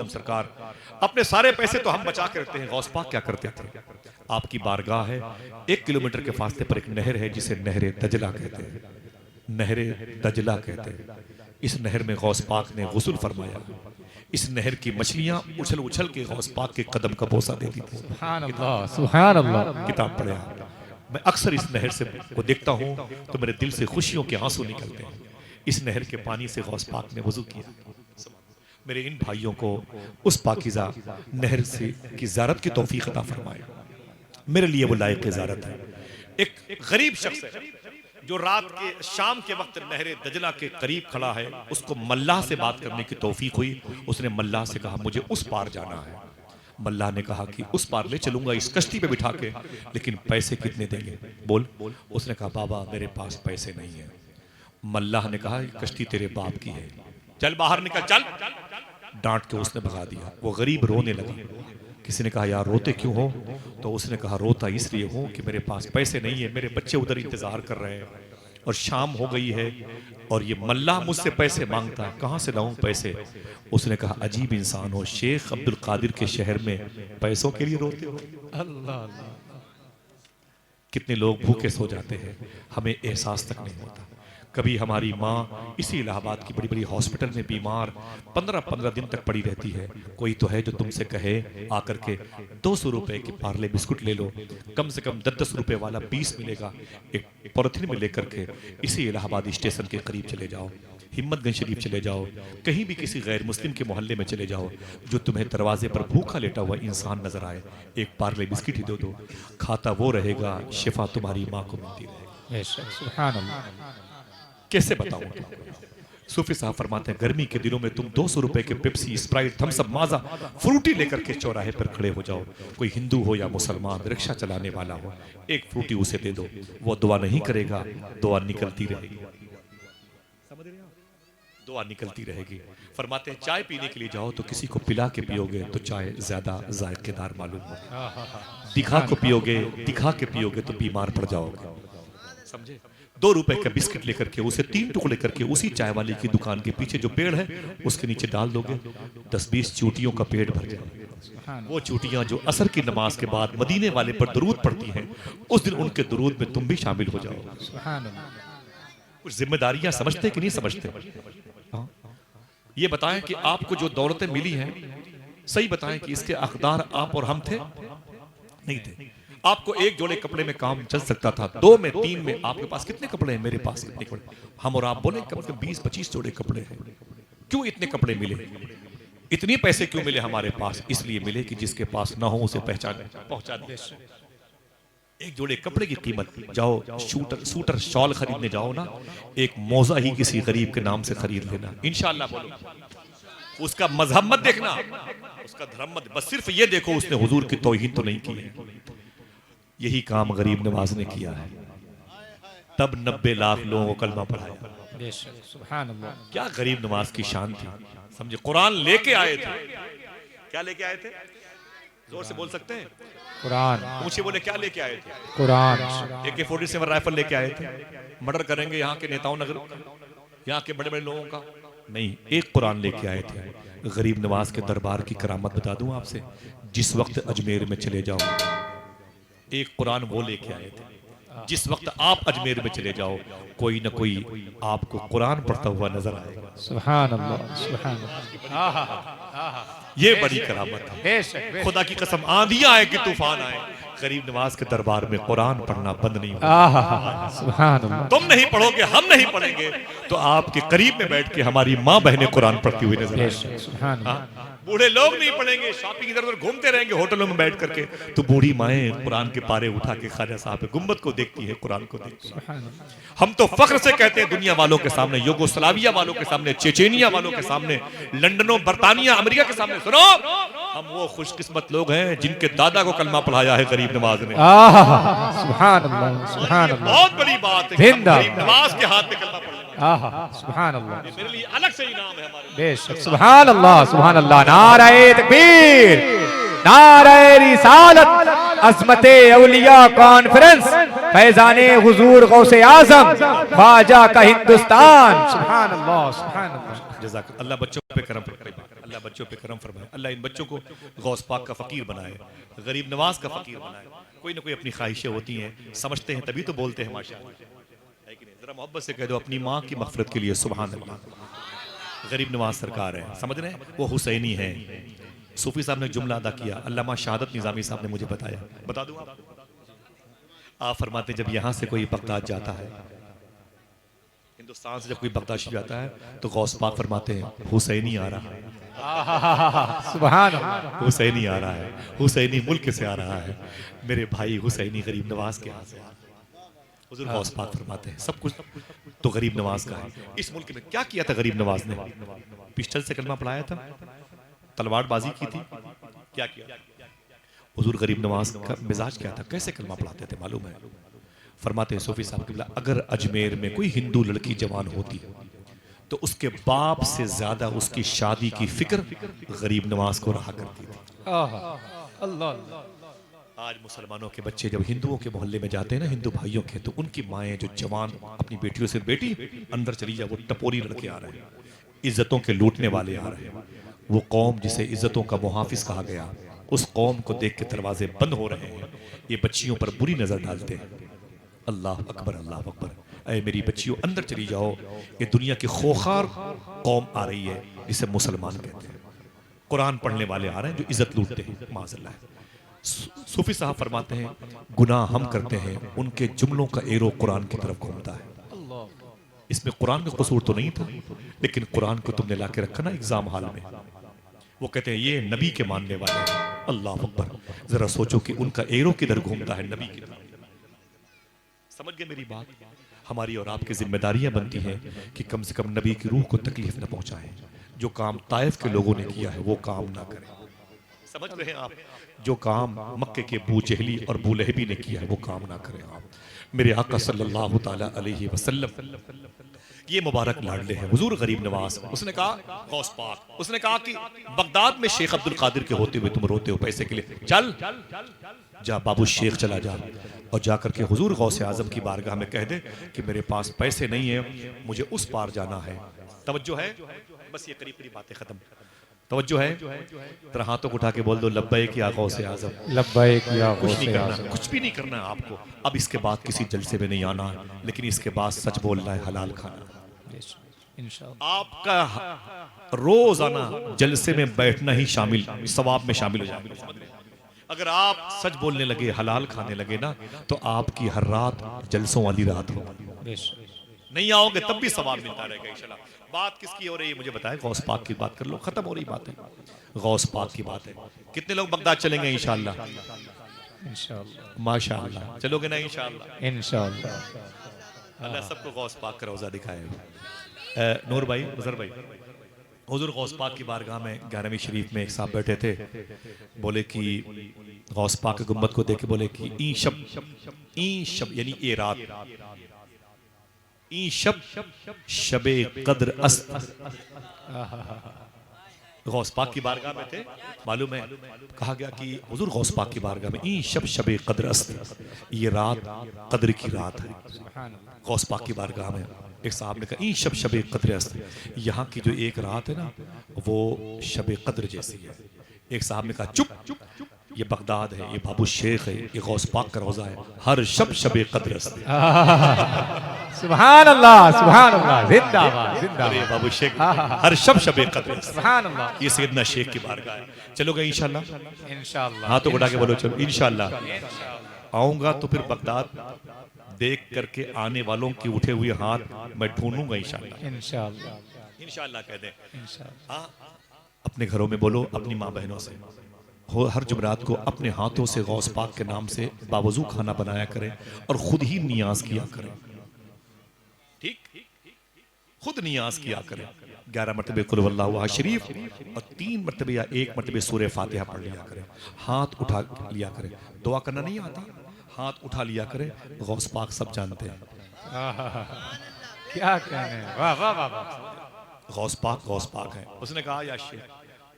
सरकार अपने सारे पैसे तो हम बचा के रखते हैं। गौस पाक क्या करते थे, आपकी बारगाह है, 1 किलोमीटर के फासले पर एक नहर है जिसे नहरे दजला कहते हैं, नहरे दजला कहते हैं। इस नहर में गौस पाक ने गुस्ल फरमाया। इस नहर की मछलियां उछल उछल के गौस पाक के कदम का बोसा देती थी। सुभान अल्लाह, सुभान अल्लाह। किताब पढ़े मैं अक्सर इस नहर से को देखता हूँ तो मेरे दिल से खुशियों के आंसू निकलते हैं। इस नहर के पानी से गौस पाक ने वजू किया। मेरे इन भाइयों को उस पाकीज़ा नहर से की ज़ियारत की तौफीक अता फरमाए। मेरे लिए वो लायक ज़ियारत है। एक गरीब शख्स है जो रात के शाम के वक्त नहर दजला के करीब खड़ा है, उसको मल्लाह से बात करने की तौफीक हुई। उसने मल्लाह से कहा मुझे उस पार जाना है। मल्लाह ने कहा कि उस पार ले चलूंगा इस कश्ती पे बिठा के, लेकिन पैसे कितने देंगे बोल। उसने कहा बाबा मेरे पास पैसे नहीं है। मल्लाह ने कहा कश्ती तेरे बाप की है, चल बाहर निकल चल। डांट के उसने भगा दिया। वो गरीब रोने लगा। किसी ने कहा यार रोते क्यों हो, तो उसने कहा रोता इसलिए हूं कि मेरे पास पैसे नहीं है, मेरे बच्चे उधर इंतजार कर रहे हैं और शाम हो गई है और ये मल्लाह मुझसे पैसे मांगता है, कहां से लाऊं पैसे। उसने कहा अजीब इंसान हो, शेख अब्दुल कादिर के शहर में पैसों के लिए रोते हो। अल्लाह अल्लाह। कितने लोग भूखे सो जाते हैं, हमें एहसास तक नहीं होता। कभी हमारी माँ इसी इलाहाबाद की बड़ी बड़ी हॉस्पिटल में बीमार 15-15 दिन तक पड़ी रहती है। कोई तो है जो तुमसे कहे आकर के 200 रुपए की पार्ले बिस्कुट ले लो, कम से कम 10-10 रुपए वाला 20 मिलेगा, एक पॉलिथीन में लेकर के इसी इलाहाबाद स्टेशन के करीब चले जाओ, हिम्मतगंज शरीफ चले जाओ, कहीं भी किसी गैर मुस्लिम के मोहल्ले में चले जाओ, जो तुम्हें दरवाजे पर भूखा लेटा हुआ इंसान नजर आए, एक पार्ले बिस्किट ही दे दो, खाता वो रहेगा, शिफा तुम्हारी माँ को मिलती रहेगी। सुभान अल्लाह। कैसे बताऊं? सूफी साहब फरमाते हैं गर्मी के दिनों में तुम 200 रुपए के पेप्सी, स्प्राइट, थम्स अप, माजा, फ्रूटी लेकर के चौराहे पर खड़े हो जाओ। कोई हिंदू हो या मुसलमान, रिक्शा चलाने वाला हो, एक फ्रूटी उसे दे दो। वो दुआ नहीं करेगा, दुआ निकलती रहेगी। समझ रहे हो? दुआ निकलती रहेगी। फरमाते हैं चाय पीने के लिए जाओ तो किसी को पिला के पियोगे तो चाय ज्यादा जायकेदार मालूम होगी। दिखा के पियोगे तो बीमार पड़ जाओगे। समझे? 2 रुपए का बिस्किट लेकर के उसे 3 टुकड़े करके उसी चाय वाले की दुकान के पीछे जो पेड़ है उसके नीचे डाल दोगे, 10-20 चूटियों का पेट भर जाए। वो चूटियां जो असर की नमाज के बाद मदीने वाले पर दुरूद पढ़ती हैं, उस दिन उनके दुरूद में तुम भी शामिल हो जाओ। कुछ जिम्मेदारियां समझते कि नहीं समझते? ये बताएं कि आपको जो दौलतें मिली हैं, सही बताएं कि इसके हकदार आप और हम थे? नहीं थे। आपको एक जोड़े कपड़े में काम चल सकता था, 2 में 3 में। आपके पास कितने कपड़े हैं, मेरे पास कितने कपड़े? हम और आप बोले कम से कम 20-25 जोड़े कपड़े हैं। क्यों इतने कपड़े मिले, इतने पैसे क्यों मिले हमारे पास? इसलिए मिले कि जिसके पास ना हो उसे पहुंचा दे। एक जोड़े कपड़े की कीमत, जाओ सूटर शॉल खरीदने जाओ ना, एक मौजा ही किसी गरीब के नाम से खरीद लेना, इंशाअल्लाह। बोलो उसका मजहब मत देखना, उसका धर्म मत, बस सिर्फ ये देखो उसने हुजूर की तौहीन तो नहीं की है। यही काम गरीब नवाज ने किया है, तब 90 लाख लोगों को कलमा पढ़ाया। सुभान अल्लाह। क्या गरीब नवाज की शान थी, समझे? कुरान लेके आए थे। क्या लेके आए थे? जोर से बोल सकते हैं? कुरान। ऊंचे बोले क्या लेके आए थे? कुरान। AK-47 राइफल लेके आए थे? मर्डर करेंगे यहाँ के नेताओं नगर, यहाँ के बड़े बड़े लोगों का? नहीं, एक कुरान लेके आए थे। गरीब नवाज के दरबार की करामत बता दूं आपसे, जिस वक्त अजमेर में चले जाओ, एक कुरान वो लेके आए थे। जिस वक्त आप अजमेर में चले जाओ, कोई ना कोई आपको कुरान पढ़ता हुआ नजर आएगा। सुभान अल्लाह, सुभान अल्लाह। ये बड़ी करामत है। खुदा की कसम, आंधियां आए कि तूफान आए, गरीब नवाज के दरबार में कुरान पढ़ना बंद नहीं होगा। सुभान अल्लाह। तुम नहीं पढ़ोगे, हम नहीं पढ़ेंगे, तो आपके करीब में बैठ के हमारी माँ बहनें कुरान पढ़ती हुई नजर आएंगी। सुभान अल्लाह। बूढ़े लोग नहीं पढ़ेंगे, शॉपिंग इधर उधर घूमते रहेंगे होटलों में बैठ करके, तो बूढ़ी माएं कुरान के पारे उठा के ख्वाजा साहब गुम्बद को देखती है, कुरान को देखती है। हम तो फख्र से कहते हैं दुनिया वालों के सामने, युगोस्लाविया वालों के सामने, चेचेनिया वालों के सामने, लंदनों, बर्तानिया, अमेरिका के सामने, सुनो हम वो खुशकिस्मत लोग हैं जिनके दादा को कलमा पढ़ाया है गरीब नवाज ने। सुभान अल्लाह, सुभान अल्लाह। बहुत बड़ी बात है गरीब नवाज के हाथ में कलमा पढ़ना। सुभान अल्लाह। मेरे लिए अलग से इनाम है हमारे। बेशक। सुभान अल्लाह, सुभान अल्लाह। नारे तकबीर, नारे रिसालत, अज़मते औलिया कॉन्फ्रेंस, फैजाने हुजूर गौसे आजम, ख्वाजा का हिंदुस्तान। सुभान अल्लाह, सुभान अल्लाह। जज़ाक अल्लाह। बच्चों पे करम करे। अल्लाह बच्चों पे करम फरमाए, अल्लाह इन बच्चों को गौस पाक का फ़कीर बनाए, गरीब नवाज का फ़कीर बनाए। कोई ना कोई अपनी ख्वाहिशें होती हैं, समझते हैं तभी तो बोलते हैं माशाअल्लाह, है कि नहीं? ज़रा मोहब्बत से कह दो अपनी माँ की मग़फ़िरत के लिए सुभान अल्लाह। गरीब नवाज सरकार है, समझ रहे हैं, वो हुसैनी है। सूफी साहब ने जुमला अदा किया, अल्लामा शहादत निज़ामी साहब ने मुझे बताया, बता दूं आप फरमाते जब यहाँ से कोई बगदाद जाता है, हिंदुस्तान से जब कोई बगदाद जाता है तो गौस पाक फरमाते हैं हुसैनी आ रहा है, सुभान अल्लाह। हुसैनी आ रहा है, हुसैनी मुल्क से आ रहा है, मेरे भाई हुसैनी गरीब नवाज के यहाँ से। हुजूर गौस पाक फरमाते हैं सब कुछ तो गरीब नवाज का है। इस मुल्क में क्या किया था गरीब नवाज ने? पिस्टल से कलमा पढ़ाया था, तलवारबाजी की थी, क्या किया? हुजूर गरीब नवाज का मिजाज क्या था, कैसे कलमा पढ़ाते थे मालूम है? फरमाते हैं सूफी साहब किबला, अगर अजमेर में कोई हिंदू लड़की जवान होती तो उसके बाप से ज्यादा उसकी शादी की फिक्र गरीब नवाज को रहा करती थी। अल्लाह। आज मुसलमानों के बच्चे जब हिंदुओं के मोहल्ले में जाते हैं ना, हिंदू भाइयों के, तो उनकी माएँ जो जवान अपनी बेटियों से, बेटी अंदर चली जा, वो टपोरी लड़के आ रहे हैं, इज्जतों के लूटने वाले आ रहे हैं। वो कौम जिसे इज्जतों का मुहाफिज कहा गया, उस कौम को देख के दरवाजे बंद हो रहे हैं। ये बच्चियों पर बुरी नजर डालते हैं। अल्लाह अकबर, अल्लाह अकबर। ऐ मेरी बच्चियों अंदर चली जाओ, ये दुनिया की खोखार कौम आ रही है जिसे मुसलमान कहते हैं। कुरान पढ़ने वाले आ रहे हैं जो इज्जत लूटते हैं, माज़अल्लाह। सूफी साहब फरमाते हैं गुनाह हम करते हैं, उनके जुमलों का एरो कुरान की तरफ घूमता है। इसमें कुरान का कसूर तो नहीं था, लेकिन कुरान को तुमने लाके रखा ना एग्जाम हॉल में। वो कहते हैं ये नबी के मानने वाले हैं। अल्लाह अकबर। जरा सोचो कि उनका एरो किधर घूमता है, नबी की तरफ। समझ गए मेरी बात? हमारी और आपकी जिम्मेदारियां बनती हैं कि कम से कम नबी की रूह को तकलीफ न पहुंचाएं। जो काम ताइफ के लोगों ने किया है वो काम ना करें। समझ रहे हैं आप? जो काम मक्के के बू जहली और बू लहबी ने किया है वो काम ना करें आप। मेरे आका सल्लल्लाहु ताला अलैहि वसल्लम ये मुबारक लाडले हैं हुजूर गरीब नवाज। उसने कहा गौस पाक, उसने कहा कि बगदाद में शेख अब्दुल कादिर के होते हुए तुम रोते हो पैसे के लिए, चल जा बाबू शेख चला जा और जाकर के हुजूर गौसे आजम की बारगाह में कह दे कि मेरे पास पैसे नहीं है, मुझे उस पार जाना है। तवज्जो है? बस ये करीब करीब बातें खत्म। तवज्जो है? तेरा हाथों को उठा के बोल दो लब्बैक या गौसे आजम, लब्बैक या कुछ नहीं गौसे करना, आज़म। कुछ भी नहीं करना है आपको। अब इसके बाद किसी जलसे में नहीं आना, लेकिन इसके बाद सच बोलना है, हलाल खाना। आपका रोजाना जलसे में बैठना ही शामिल, सवाब में शामिल हो जाएगा। अगर आप सच बोलने लगे, हलाल खाने लगे ना, तो आपकी हर रात जलसों वाली रात हो। नहीं आओगे तब भी सवाब मिलता रहेगा इंशाल्लाह। बात किसकी हो रही है मुझे बताएं? गौस पाक की बात कर लो, खत्म हो रही बात है। गौस पाक की बात है। कितने लोग बगदाद चलेंगे इंशाल्लाह? इंशाअल्लाह, माशाअल्लाह। चलोगे ना इंशाल्लाह? इंशाअल्लाह। अल्लाह सबको गौस पाक का रोजा दिखाए। नूर भाई, उजर भाई, हुजूर गौस पाक की बारगाह में 11वीं शरीफ में एक साहब बैठे थे, बोले कि गौस पाक की गुम्बद को देख के बोले कि ई शब यानी ए रात, ई शब शबे कद्र अस्त। गौस पाक की बारगाह में थे, मालूम है कहा गया कि हुजूर गौस पाक की बारगाह में ई शब शबे कद्र अस्त, ये रात कद्र की रात है। गौस पाक की बारगाह में एक साहब ने कहा ई शब शबे कद्र अस्त, यहाँ की जो एक रात है ना वो शबे कद्र जैसी है। एक साहब ने कहा चुप, ये बगदाद है, ये बाबू शेख है, ये गौस पाक का रोजा है, हर शब शबे कद्र अस्त। सुभान अल्लाह, सुभान अल्लाह, जिंदाबाद अरे जिंदाबाद। बाबू शेख हर शब शबे कद्र अस्त। सुभान अल्लाह। ये सैयदना शेख की बारगाह है। चलोगे इंशाल्लाह? इंशाअल्लाह। हाँ तो उठा के बोलो चलो इंशाल्लाह। आऊंगा तो फिर बगदाद देख करके आने वालों के उठे हुए हाथ मैं ढूंढूंगा इंशाल्लाह। इंशाअल्लाह, इंशाल्लाह कह दें। इंशाअल्लाह। हाँ, अपने घरों में बोलो, अपनी माँ बहनों से हो, हर जुमरात को अपने हाथों से गौस पाक के नाम से बावजू खाना बनाया करें और खुद ही नियाज किया करें। ठीक, खुद नियाज किया करें। 11 मरतबे कुल वल्लाहु अहद शरीफ और 3 मरतबे या 1 मरतबे सूरह फातिहा पढ़ लिया करें। हाथ उठा लिया करें, दुआ करना नहीं आता, हाथ उठा लिया करें। गौस पाक सब जानते हैं। क्या कहने, वाह वाह वाह वाह। गौस पाक है। उसने कहा या शेख,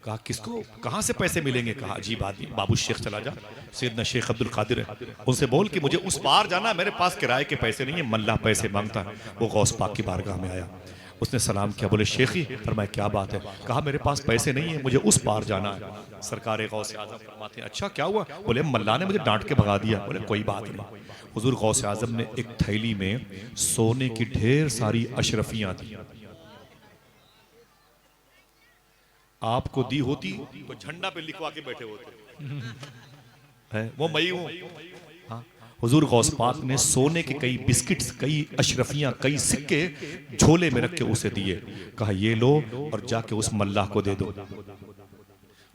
कहा किसको, कहाँ से पैसे मिलेंगे? कहा अजीब आदमी, बाबू शेख चला जा, सैयदना शेख अब्दुल कादिर है, उनसे बोल कि मुझे उस पार जाना, मेरे पास किराए के पैसे नहीं है, मल्लाह पैसे मांगता है। वो गौस पाक की बारगाह में आया, उसने सलाम किया, बोले शेखी, फरमाया क्या बात है? कहा मेरे पास पैसे नहीं है, मुझे उस पार जाना है। सरकार गौसे आजम फरमाते हैं अच्छा क्या हुआ? बोले मल्ला ने मुझे डांट के भगा दिया। बोले कोई बात नहीं। हुजूर गौसे आजम ने एक थैली में सोने की ढेर सारी अशरफियां दी। आपको दी होती तो झंडा पे लिखवा के बैठे होते है, वो मई हूं। हाँ, हुजूर गौस पाक ने सोने के कई बिस्किट्स, कई अशरफियां, कई सिक्के झोले में रख के उसे दिए। कहा ये लो और जाके उस मल्लाह को दे दो,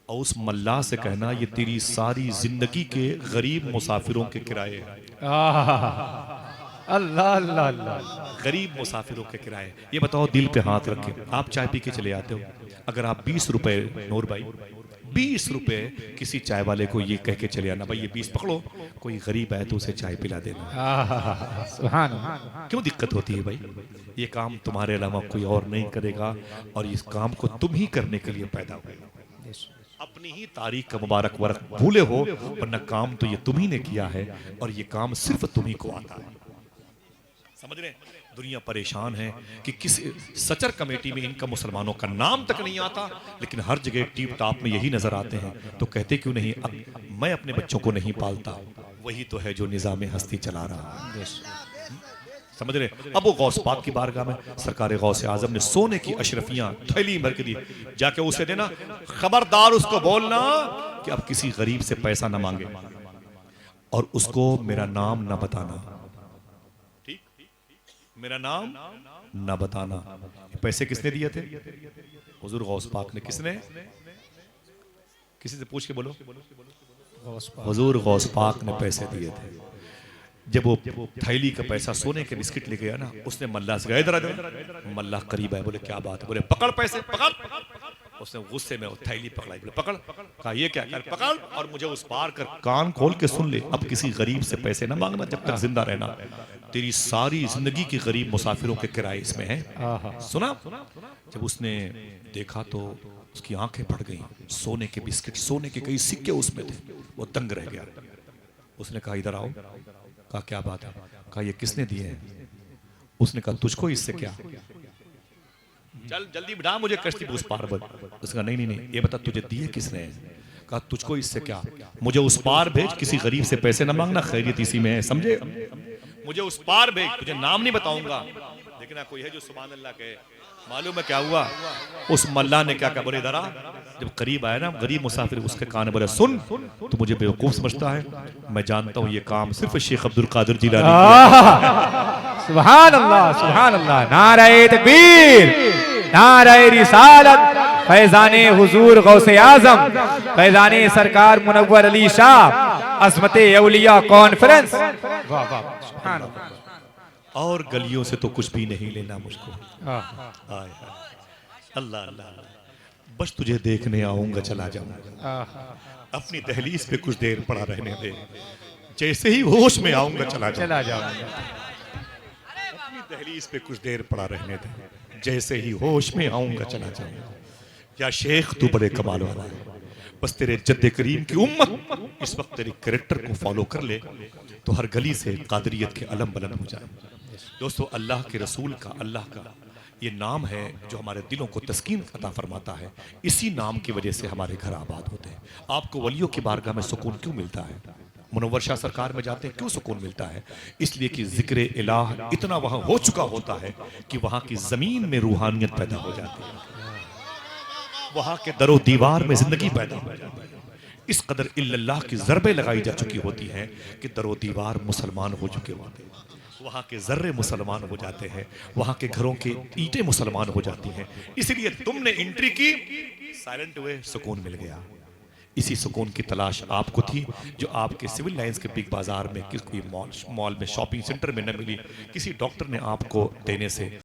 और उस मल्लाह से कहना ये तेरी सारी जिंदगी के गरीब मुसाफिरों के किराए हैं। अल्लाह अल्लाह अल्लाह। गरीब मुसाफिरों के किराए। ये बताओ, दिल पे हाथ रख के आप चाय पी के चले आते हो, अगर आप 20 रुपए, नूर भाई 20 रुपए किसी चाय वाले को ये कह के चले आना, भाई ये 20 पकड़ो, कोई गरीब है तो उसे चाय पिला देना। सुभान अल्लाह। क्यों दिक्कत होती है भाई? ये काम तुम्हारे अलावा कोई और नहीं करेगा, और इस काम को तुम ही करने के लिए पैदा हुए। अपनी ही तारीख का मुबारक वर्क भूले हो, वरना काम तो ये तुम ही ने किया है, और ये काम सिर्फ तुम ही को आता है। समझ रहे? दुनिया परेशान है कि किसी सचर कमेटी में इनका मुसलमानों का नाम तक नहीं आता, लेकिन हर जगह टीप टाप में यही नजर आते हैं। तो कहते क्यों नहीं, अब मैं अपने बच्चों को नहीं पालता, वही तो है जो निजाम हस्ती चला रहा है। समझ रहे? अब वो गौस पाक की बारगाह में सरकार गौसे आजम ने सोने की अशरफियां थैली भर के दी, जाके उसे देना, खबरदार उसको बोलना कि अब किसी गरीब से पैसा ना मांगे, और उसको मेरा नाम ना बताना, ठीक? मेरा नाम ना बताना। पैसे किसने दिए थे? हुजूर गौस पाक ने। किसने? किसी से पूछ के बोलो। हुजूर गौस पाक ने पैसे दिए थे। जब वो थैली का पैसा, सोने के बिस्किट ले गया ना, उसने मल्ला से गए, इधर मल्ला करीब आए, बोले क्या बात है? बोले पकड़ पैसे, पकड़। उसने गुस्से में वो थैली पकड़ाई, बोले पकड़। कहा ये क्या? कर पकड़, और मुझे उस पार कर, कान खोल के सुन ले, अब किसी गरीब से पैसे ना मांगना जब तक जिंदा रहना। तेरी सारी जिंदगी की गरीब मुसाफिरों के किराए इसमें हैं। सुना? जब उसने देखा तो उसकी आंखें फट गई। सोने के बिस्किट, सोने के कई सिक्के उसमें थे, वो दंग रह गया। उसने कहा इधर आओ। कहा क्या बात है? कहा ये किसने दिए हैं? उसने कहा तुझको इससे क्या? चल जल्दी बिठा मुझे कश्ती उस पार पर। उसने कहा नहीं नहीं नहीं, ये बता तुझे दिए किसने? कहा तुझको इससे क्या, मुझे उस पार भेज, किसी गरीब से पैसे ना मांगना, खैरियत इसी में है, समझे? मुझे उस पार भेज, तुझे नाम नहीं बताऊंगा, लेकिन कोई है जो सुभान अल्लाह कहे। मालूम है क्या हुआ? उस मल्ला ने क्या कहा? बोले इधर आ। जब करीब आया ना गरीब मुसाफिर, उसके कान बोले सुन, तो मुझे बेवकूफ समझता है, मैं जानता हूँ ये काम सिर्फ शेख अब्दुल कादिर जिलानी। सुभान अल्लाह सुभान अल्लाह। नारे तकबीर, नारे रिसालत, फैजाने हुजूर गौसे आजम, फैजाने सरकार मुनव्वर अली शाह, अज़मते औलिया कॉन्फ्रेंस। वाह वाह, सुभान अल्लाह। और गलियों से तो कुछ भी नहीं लेना मुझको। आय अल्लाह अल्लाह, बस तुझे देखने आऊंगा, चला जाऊंगा, अपनी दहलीज पे कुछ देर पड़ा रहने दे, जैसे ही होश में आऊंगा चला जाऊंगा। अपनी दहलीज पे कुछ देर पड़ा रहने दे, जैसे ही होश में आऊंगा चला जाऊंगा। या शेख तू बड़े कमाल वाला है, बस तेरे जद्दे करीम की उम्मत इस वक्त तेरे कैरेक्टर को फॉलो कर ले, तो हर गली से कादरियत के अलम बुलंद हो जाए। दोस्तों, अल्लाह के रसूल का, अल्लाह का ये नाम है जो हमारे दिलों को तस्कीन अता फरमाता है। इसी नाम की वजह से हमारे घर आबाद होते हैं। आपको वलियों की बारगाह में सुकून क्यों मिलता है? मुनव्वर शाह सरकार में जाते हैं क्यों सुकून मिलता है? इसलिए कि जिक्र इलाह इतना वहां हो चुका होता है कि वहां की जमीन में रूहानियत पैदा हो जाती है, वहां के दरो दीवार में जिंदगी पैदा हो जाती है। इस कदर इल्लल्लाह की ज़रबें लगाई जा चुकी होती हैं कि दरो दीवार मुसलमान हो चुके होते हैं, वहाँ के जर्रे मुसलमान हो जाते हैं, वहाँ के घरों के ईंटें मुसलमान हो जाती हैं। इसलिए तुमने एंट्री की, साइलेंट हुए, सुकून मिल गया। इसी सुकून की तलाश आपको थी जो आपके सिविल लाइंस के बिग बाजार में, किसी मॉल में, शॉपिंग सेंटर में न मिली, किसी डॉक्टर ने आपको देने से